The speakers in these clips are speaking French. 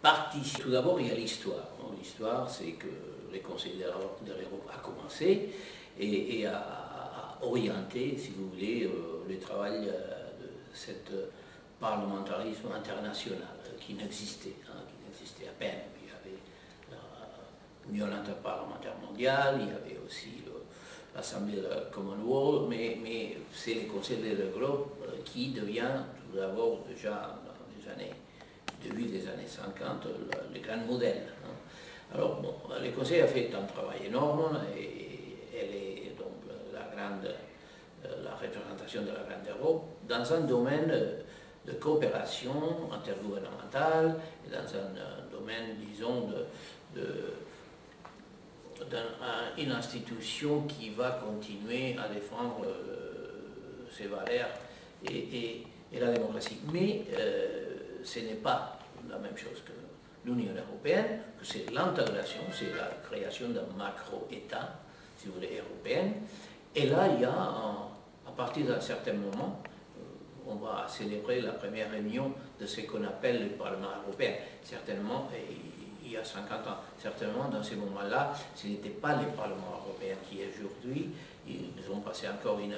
participe. Tout d'abord, il y a l'histoire. L'histoire, c'est que le Conseil de l'Europe a commencé et a orienté, si vous voulez, le travail de cet parlementarisme international qui n'existait à peine. Il y avait l'Union interparlementaire mondiale, il y avait aussi l'Assemblée de la Commonwealth, mais c'est le Conseil de l'Europe qui devient tout d'abord déjà dans les années, début des années 50, le grand modèle. Alors bon, le Conseil a fait un travail énorme et elle est donc la représentation de la Grande Europe dans un domaine de coopération intergouvernementale et dans un domaine, disons, d'une institution qui va continuer à défendre ses valeurs et la démocratie. Mais ce n'est pas la même chose que l'Union européenne, que c'est l'intégration, c'est la création d'un macro-État, si vous voulez, européen. Et là, il y a, à partir d'un certain moment, on va célébrer la première réunion de ce qu'on appelle le Parlement européen. Certainement, il y a 50 ans, certainement dans ces moments-là, ce n'était pas le Parlement européen qui est aujourd'hui. Ils ont passé encore une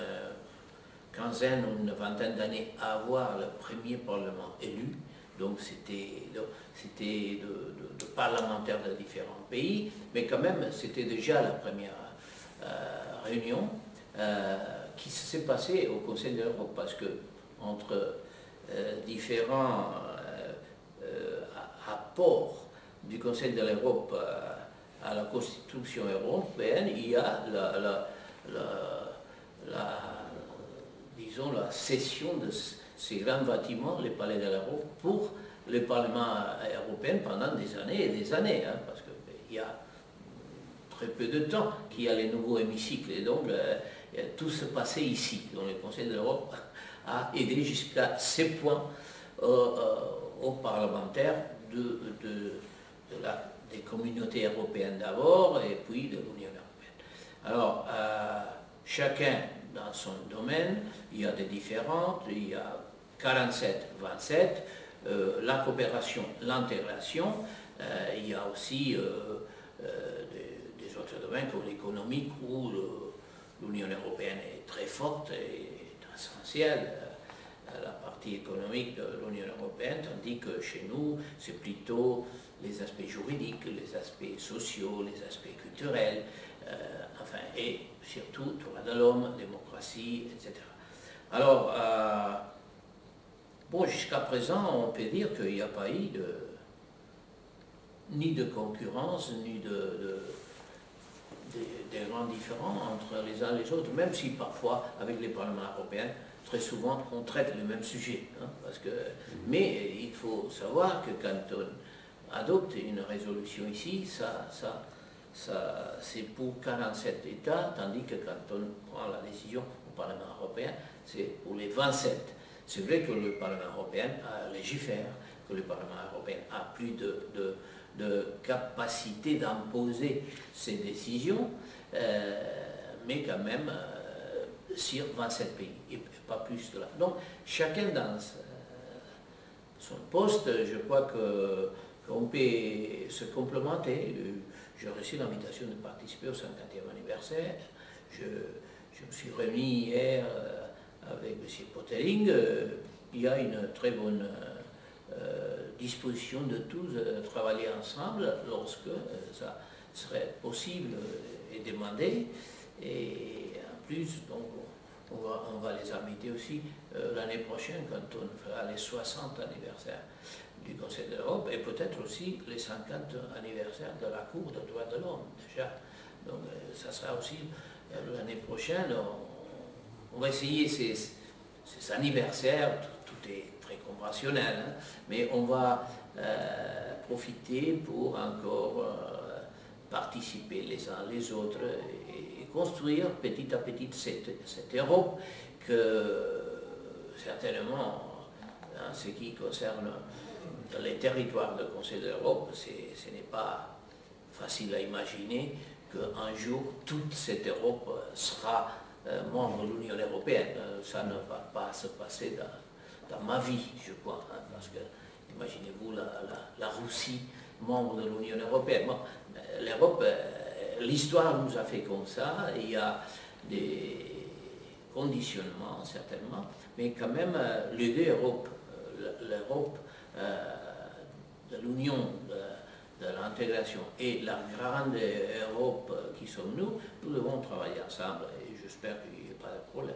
quinzaine ou une vingtaine d'années à avoir le premier Parlement élu. Donc c'était de parlementaires de différents pays, mais quand même c'était déjà la première réunion qui s'est passée au Conseil de l'Europe, parce que entre différents apports du Conseil de l'Europe à la Constitution européenne, il y a disons, la cession de ces grands bâtiments, les palais de l'Europe, pour le Parlement européen pendant des années et des années, parce qu'il y a très peu de temps qu'il y a les nouveaux hémicycles, et donc tout se passait ici. Donc le Conseil de l'Europe a aidé jusqu'à ces points aux parlementaires des communautés européennes d'abord, et puis de l'Union européenne. Alors, chacun dans son domaine, il y a des différentes, il y a 47-27, la coopération, l'intégration, il y a aussi des autres domaines comme l'économique où l'Union européenne est très forte et essentielle, la partie économique de l'Union européenne, tandis que chez nous, c'est plutôt les aspects juridiques, les aspects sociaux, les aspects culturels, enfin, et surtout droits de l'homme, démocratie, etc. Alors, bon, jusqu'à présent, on peut dire qu'il n'y a pas eu ni de concurrence, ni de grands différends entre les uns et les autres, même si parfois, avec les parlements européens, très souvent, on traite le même sujet. Mais il faut savoir que quand on adopte une résolution ici, c'est pour 47 États, tandis que quand on prend la décision au Parlement européen, c'est pour les 27. C'est vrai que le Parlement européen légifère, que le Parlement européen a plus de capacité d'imposer ses décisions, mais quand même sur 27 pays, et pas plus de là. Donc chacun dans son poste, je crois qu'on peut se complémenter. J'ai reçu l'invitation de participer au 50e anniversaire. Je me suis réuni hier avec M. Pottering. Il y a une très bonne disposition de tous travailler ensemble lorsque ça serait possible et demandé. Et en plus, donc, on va les inviter aussi l'année prochaine quand on fera les 60 anniversaires du Conseil de l'Europe et peut-être aussi les 50 anniversaires de la Cour des droits de l'homme déjà. Donc ça sera aussi l'année prochaine. On va essayer ces anniversaires, tout est très conventionnel, mais on va profiter pour encore participer les uns les autres et construire petit à petit cette Europe que certainement, en ce qui concerne les territoires du Conseil de l'Europe, ce n'est pas facile à imaginer qu'un jour toute cette Europe sera membre de l'Union européenne. Ça ne va pas se passer dans ma vie, je crois, parce qu'il Imaginez-vous la Russie, membre de l'Union européenne. Bon, l'Europe, l'histoire nous a fait comme ça, il y a des conditionnements certainement, mais quand même l'idée Europe, l'Europe de l'Union, de l'intégration et la grande Europe qui sommes nous, nous devons travailler ensemble et j'espère qu'il n'y a pas de problème.